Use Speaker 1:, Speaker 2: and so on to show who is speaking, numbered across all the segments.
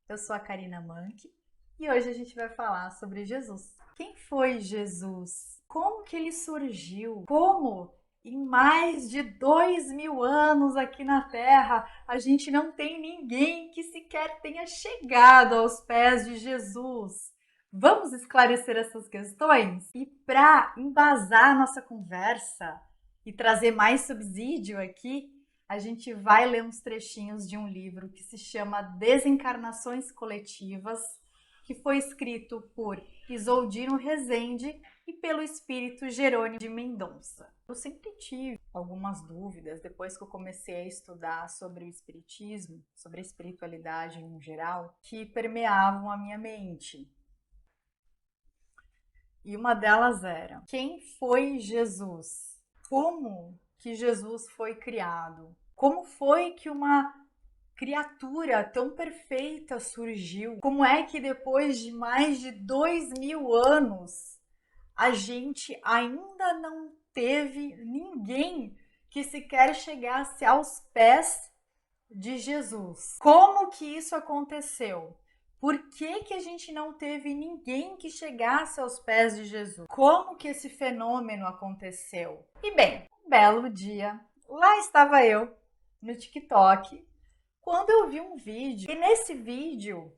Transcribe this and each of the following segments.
Speaker 1: Eu sou a Karina Manck e hoje a gente vai falar sobre Jesus. Quem foi Jesus? Como que ele surgiu? Como em mais de 2000 anos aqui na Terra a gente não tem ninguém que sequer tenha chegado aos pés de Jesus? Vamos esclarecer essas questões? E para embasar nossa conversa e trazer mais subsídio aqui, a gente vai ler uns trechinhos de um livro que se chama Desencarnações Coletivas, que foi escrito por Isoldino Rezende e pelo espírito Jerônimo de Mendonça. Eu sempre tive algumas dúvidas depois que eu comecei a estudar sobre o espiritismo, sobre a espiritualidade em geral, que permeavam a minha mente. E uma delas era: quem foi Jesus? Como que Jesus foi criado? Como foi que uma criatura tão perfeita surgiu? Como é que depois de mais de 2000 anos a gente ainda não teve ninguém que sequer chegasse aos pés de Jesus? Como que isso aconteceu? Por que que a gente não teve ninguém que chegasse aos pés de Jesus? Como que esse fenômeno aconteceu? E bem, um belo dia, lá estava eu no TikTok, quando eu vi um vídeo. E nesse vídeo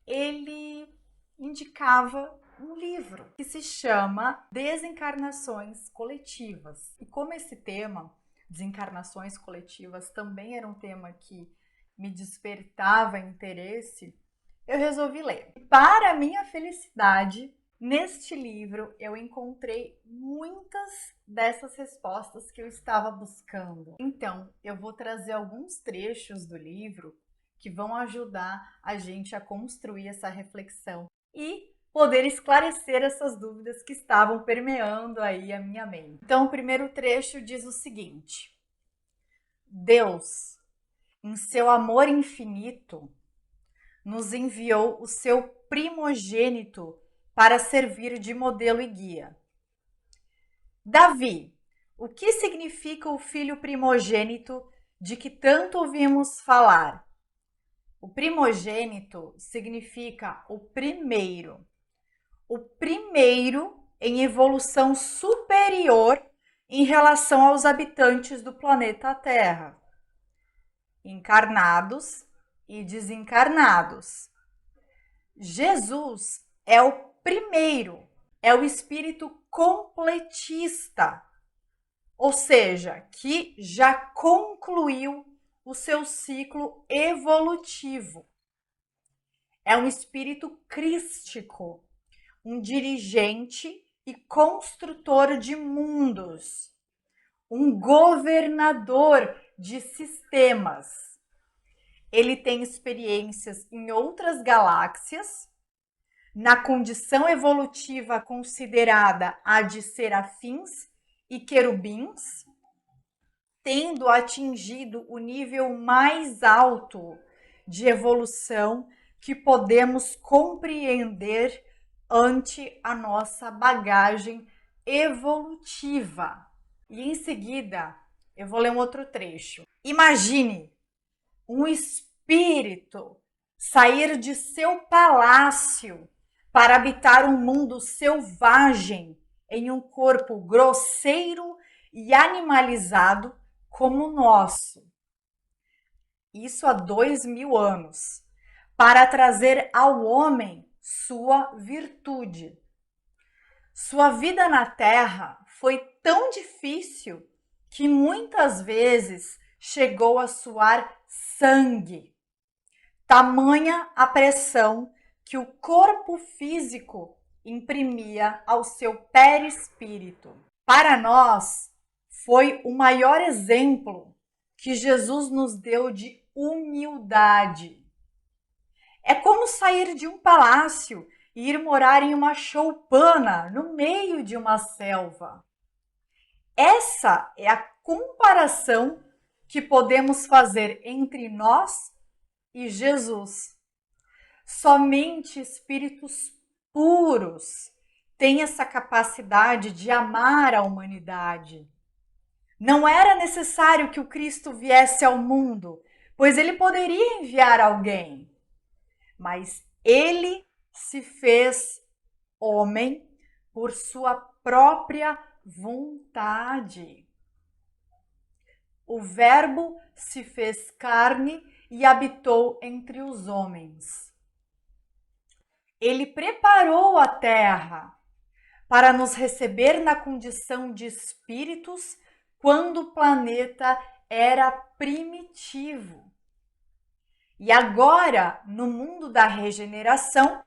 Speaker 1: ele indicava um livro que se chama Desencarnações Coletivas. E como esse tema, desencarnações coletivas, também era um tema que me despertava interesse, eu resolvi ler. Para minha felicidade, neste livro eu encontrei muitas dessas respostas que eu estava buscando. Então, eu vou trazer alguns trechos do livro que vão ajudar a gente a construir essa reflexão e poder esclarecer essas dúvidas que estavam permeando aí a minha mente. Então, o primeiro trecho diz o seguinte: Deus, em seu amor infinito, nos enviou o seu primogênito para servir de modelo e guia. Davi, o que significa o filho primogênito de que tanto ouvimos falar? O primogênito significa o primeiro em evolução superior em relação aos habitantes do planeta Terra, encarnados e desencarnados. Jesus é o primeiro, é o espírito completista, ou seja, que já concluiu o seu ciclo evolutivo. É um espírito crístico, um dirigente e construtor de mundos, um governador de sistemas. Ele tem experiências em outras galáxias, na condição evolutiva considerada a de serafins e querubins, tendo atingido o nível mais alto de evolução que podemos compreender ante a nossa bagagem evolutiva. E em seguida, eu vou ler um outro trecho. Imagine um espírito sair de seu palácio para habitar um mundo selvagem em um corpo grosseiro e animalizado como o nosso. Isso há 2000 anos, para trazer ao homem sua virtude. Sua vida na Terra foi tão difícil que muitas vezes chegou a suar sangue. Tamanha a pressão que o corpo físico imprimia ao seu perispírito. Para nós, foi o maior exemplo que Jesus nos deu de humildade. É como sair de um palácio e ir morar em uma choupana no meio de uma selva. Essa é a comparação que podemos fazer entre nós e Jesus. Somente espíritos puros têm essa capacidade de amar a humanidade. Não era necessário que o Cristo viesse ao mundo, pois ele poderia enviar alguém. mas ele se fez homem por sua própria vontade. O Verbo se fez carne e habitou entre os homens. Ele preparou a terra para nos receber na condição de espíritos quando o planeta era primitivo. E agora, no mundo da regeneração,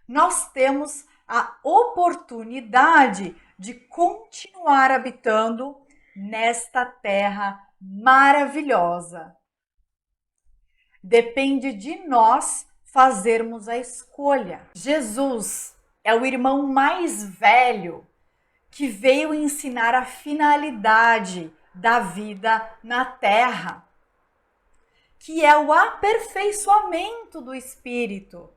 Speaker 1: nós temos a oportunidade de continuar habitando nesta terra maravilhosa. Depende de nós fazermos a escolha. Jesus é o irmão mais velho que veio ensinar a finalidade da vida na terra, que é o aperfeiçoamento do espírito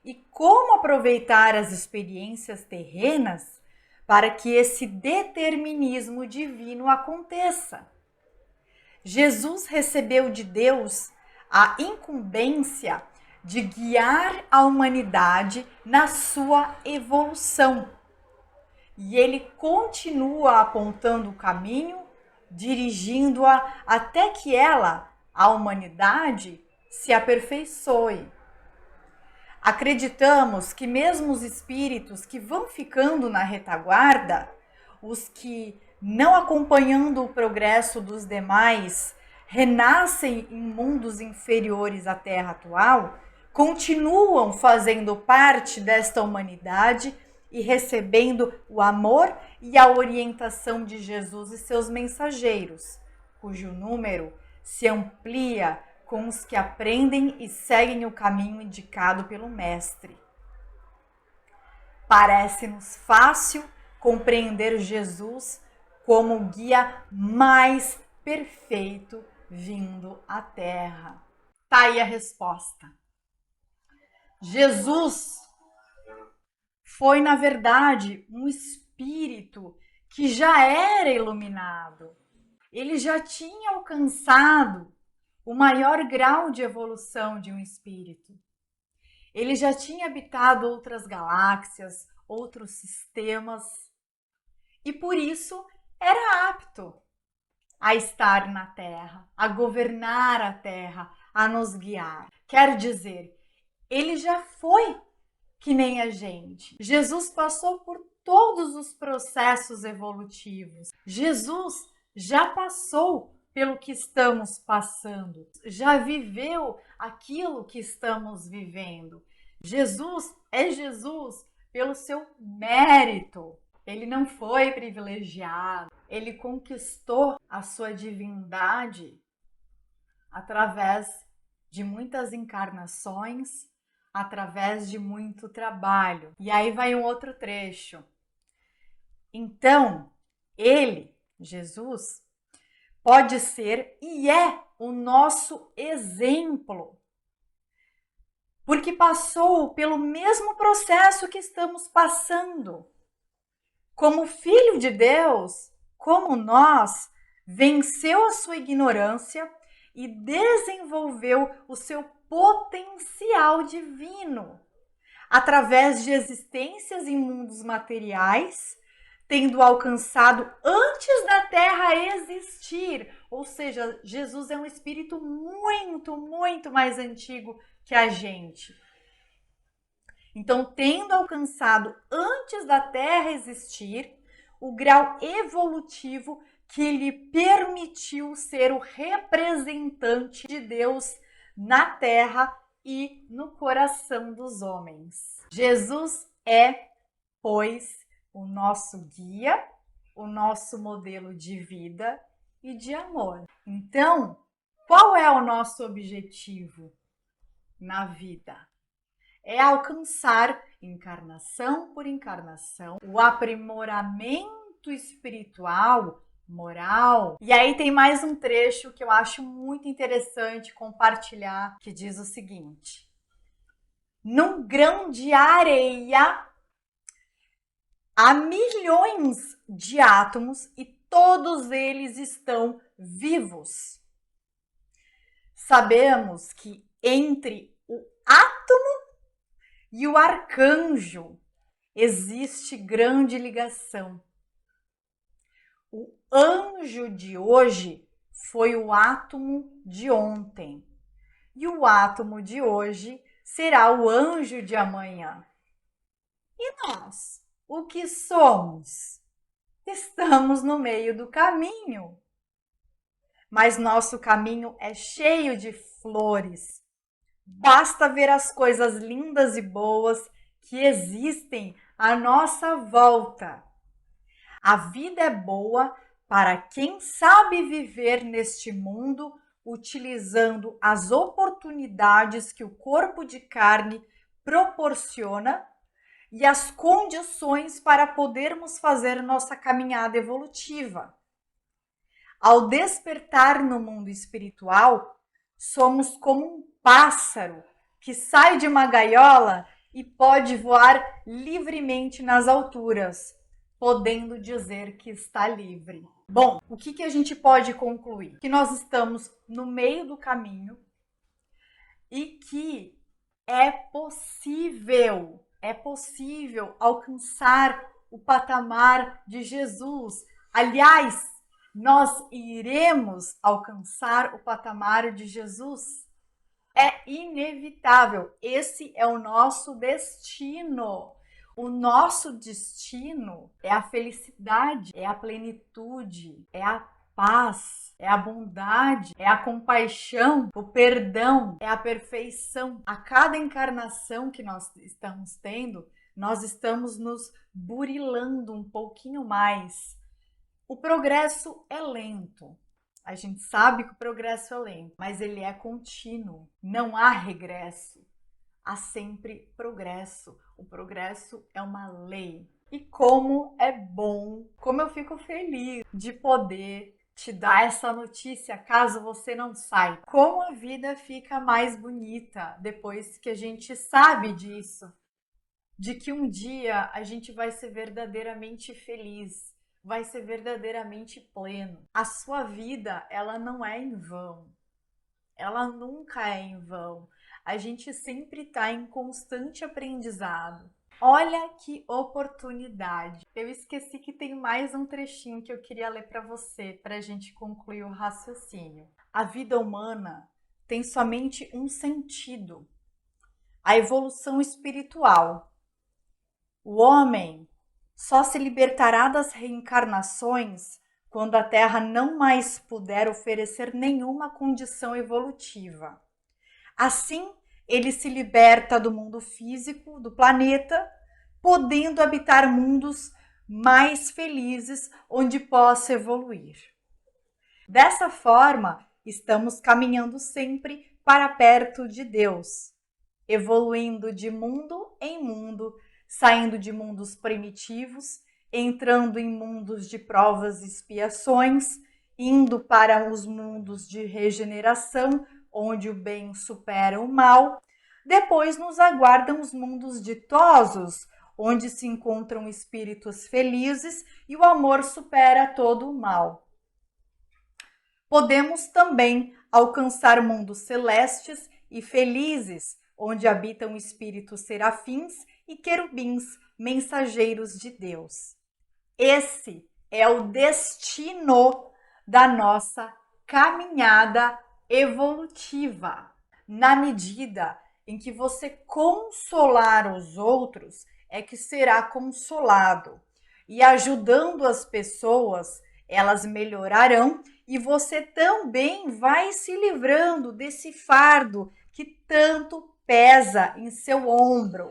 Speaker 1: e como aproveitar as experiências terrenas para que esse determinismo divino aconteça. Jesus recebeu de Deus a incumbência de guiar a humanidade na sua evolução. E ele continua apontando o caminho, dirigindo-a até que ela, a humanidade, se aperfeiçoe. Acreditamos que mesmo os espíritos que vão ficando na retaguarda, os que, não acompanhando o progresso dos demais, renascem em mundos inferiores à Terra atual, continuam fazendo parte desta humanidade e recebendo o amor e a orientação de Jesus e seus mensageiros, cujo número se amplia com os que aprendem e seguem o caminho indicado pelo Mestre. Parece-nos fácil compreender Jesus como o guia mais perfeito vindo à Terra. Tá aí a resposta. Jesus foi, na verdade, um espírito que já era iluminado. Ele já tinha alcançado o maior grau de evolução de um espírito. Ele já tinha habitado outras galáxias, outros sistemas, e por isso era apto a estar na Terra, a governar a Terra, a nos guiar. Quer dizer, ele já foi que nem a gente. Jesus passou por todos os processos evolutivos. Jesus já passou pelo que estamos passando, já viveu aquilo que estamos vivendo. Jesus é Jesus pelo seu mérito. Ele não foi privilegiado, ele conquistou a sua divindade através de muitas encarnações, através de muito trabalho. E aí vai um outro trecho. Então, ele, Jesus, pode ser e é o nosso exemplo, porque passou pelo mesmo processo que estamos passando. Como filho de Deus, como nós, venceu a sua ignorância e desenvolveu o seu potencial divino, através de existências em mundos materiais, tendo alcançado antes da Terra existir. Ou seja, Jesus é um espírito muito, muito mais antigo que a gente. Então, tendo alcançado antes da Terra existir, o grau evolutivo que lhe permitiu ser o representante de Deus na Terra e no coração dos homens. Jesus é, pois, o nosso guia, o nosso modelo de vida e de amor. Então, qual é o nosso objetivo na vida? É alcançar, encarnação por encarnação, o aprimoramento espiritual, moral. E aí tem mais um trecho que eu acho muito interessante compartilhar, que diz o seguinte: num grão de areia há milhões de átomos e todos eles estão vivos. Sabemos que entre o átomo e o arcanjo. Existe grande ligação. O anjo de hoje foi o átomo de ontem. E o átomo de hoje será o anjo de amanhã. E nós, o que somos? Estamos no meio do caminho. Mas nosso caminho é cheio de flores. Basta ver as coisas lindas e boas que existem à nossa volta. A vida é boa para quem sabe viver neste mundo utilizando as oportunidades que o corpo de carne proporciona e as condições para podermos fazer nossa caminhada evolutiva. Ao despertar no mundo espiritual, somos como um pássaro que sai de uma gaiola e pode voar livremente nas alturas, podendo dizer que está livre. Bom, o que a gente pode concluir? Que nós estamos no meio do caminho e que é possível alcançar o patamar de Jesus. Aliás, nós iremos alcançar o patamar de Jesus. É inevitável. Esse é o nosso destino. O nosso destino é a felicidade, é a plenitude, é a paz, é a bondade, é a compaixão, o perdão, é a perfeição. A cada encarnação que nós estamos tendo, nós estamos nos burilando um pouquinho mais. O progresso é lento. A gente sabe que o progresso é lento, mas ele é contínuo. Não há regresso. Há sempre progresso. O progresso é uma lei. E como é bom, como eu fico feliz de poder te dar essa notícia, caso você não saiba. Como a vida fica mais bonita depois que a gente sabe disso. De que um dia a gente vai ser verdadeiramente feliz, vai ser verdadeiramente pleno. A sua vida, ela não é em vão. Ela nunca é em vão. A gente sempre está em constante aprendizado. Olha que oportunidade. Eu esqueci que tem mais um trechinho que eu queria ler para você, para a gente concluir o raciocínio. A vida humana tem somente um sentido: a evolução espiritual. O homem só se libertará das reencarnações quando a Terra não mais puder oferecer nenhuma condição evolutiva. Assim, ele se liberta do mundo físico do planeta, podendo habitar mundos mais felizes onde possa evoluir. Dessa forma, estamos caminhando sempre para perto de Deus, evoluindo de mundo em mundo, saindo de mundos primitivos, entrando em mundos de provas e expiações, indo para os mundos de regeneração, onde o bem supera o mal. Depois nos aguardam os mundos ditosos, onde se encontram espíritos felizes e o amor supera todo o mal. Podemos também alcançar mundos celestes e felizes, onde habitam espíritos serafins e querubins, mensageiros de Deus. Esse é o destino da nossa caminhada evolutiva. Na medida em que você consolar os outros, é que será consolado. E ajudando as pessoas, elas melhorarão e você também vai se livrando desse fardo que tanto pesa em seu ombro,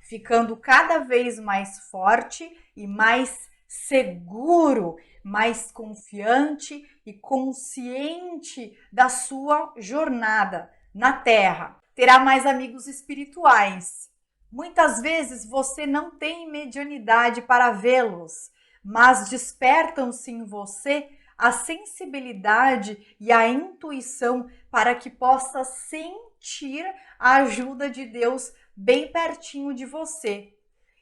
Speaker 1: ficando cada vez mais forte e mais seguro, mais confiante e consciente da sua jornada na Terra. Terá mais amigos espirituais. Muitas vezes você não tem mediunidade para vê-los, mas despertam-se em você a sensibilidade e a intuição para que possa sentir a ajuda de Deus bem pertinho de você.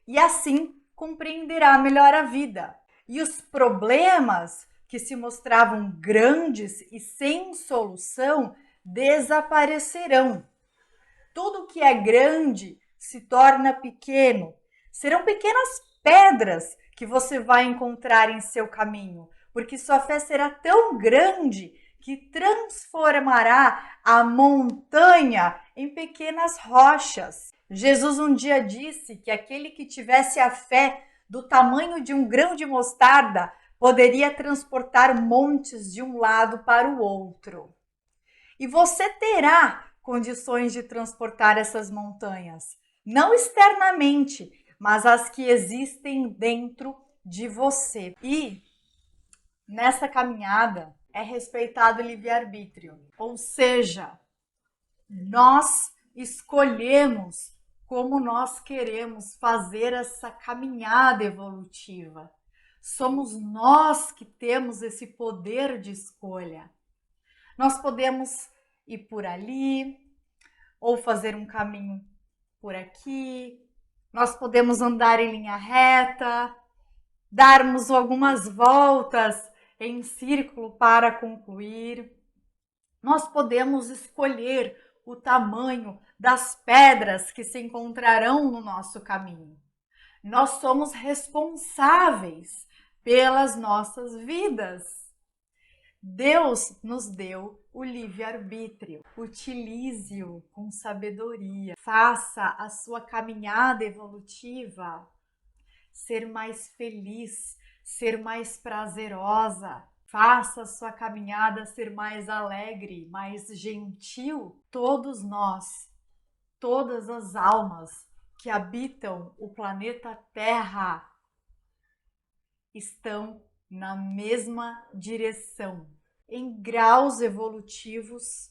Speaker 1: E assim compreenderá melhor a vida. E os problemas que se mostravam grandes e sem solução desaparecerão. Tudo que é grande se torna pequeno. Serão pequenas pedras que você vai encontrar em seu caminho, porque sua fé será tão grande que transformará a montanha em pequenas rochas. Jesus um dia disse que aquele que tivesse a fé do tamanho de um grão de mostarda poderia transportar montes de um lado para o outro. E você terá condições de transportar essas montanhas, não externamente, mas as que existem dentro de você. E nessa caminhada é respeitado o livre-arbítrio, ou seja, nós escolhemos como nós queremos fazer essa caminhada evolutiva. Somos nós que temos esse poder de escolha. Nós podemos ir por ali, ou fazer um caminho por aqui. Nós podemos andar em linha reta, darmos algumas voltas em círculo para concluir. Nós podemos escolher o tamanho das pedras que se encontrarão no nosso caminho. Nós somos responsáveis pelas nossas vidas. Deus nos deu o livre-arbítrio. Utilize-o com sabedoria. Faça a sua caminhada evolutiva ser mais feliz, ser mais prazerosa. Faça a sua caminhada ser mais alegre, mais gentil. Todos nós, todas as almas que habitam o planeta Terra estão na mesma direção, em graus evolutivos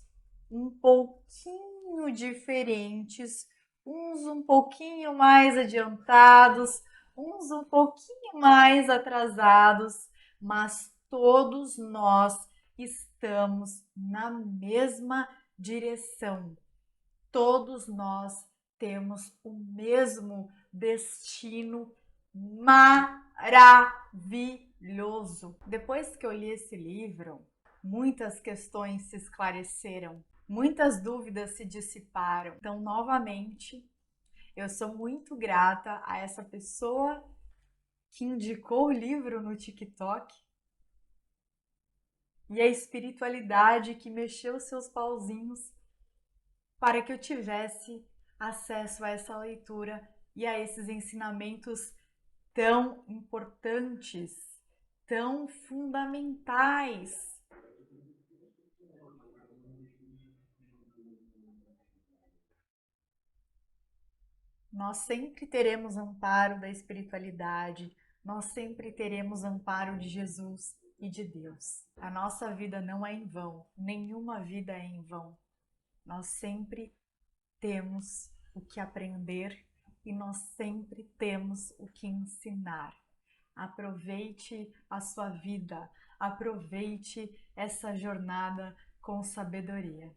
Speaker 1: um pouquinho diferentes, uns um pouquinho mais adiantados, uns um pouquinho mais atrasados, mas todos nós estamos na mesma direção. Todos nós temos o mesmo destino maravilhoso. Depois que eu li esse livro, muitas questões se esclareceram, muitas dúvidas se dissiparam. Então, novamente, eu sou muito grata a essa pessoa que indicou o livro no TikTok e a espiritualidade que mexeu seus pauzinhos para que eu tivesse acesso a essa leitura e a esses ensinamentos tão importantes, tão fundamentais. Nós sempre teremos amparo da espiritualidade, nós sempre teremos amparo de Jesus e de Deus. A nossa vida não é em vão, nenhuma vida é em vão. Nós sempre temos o que aprender e nós sempre temos o que ensinar. Aproveite a sua vida, aproveite essa jornada com sabedoria.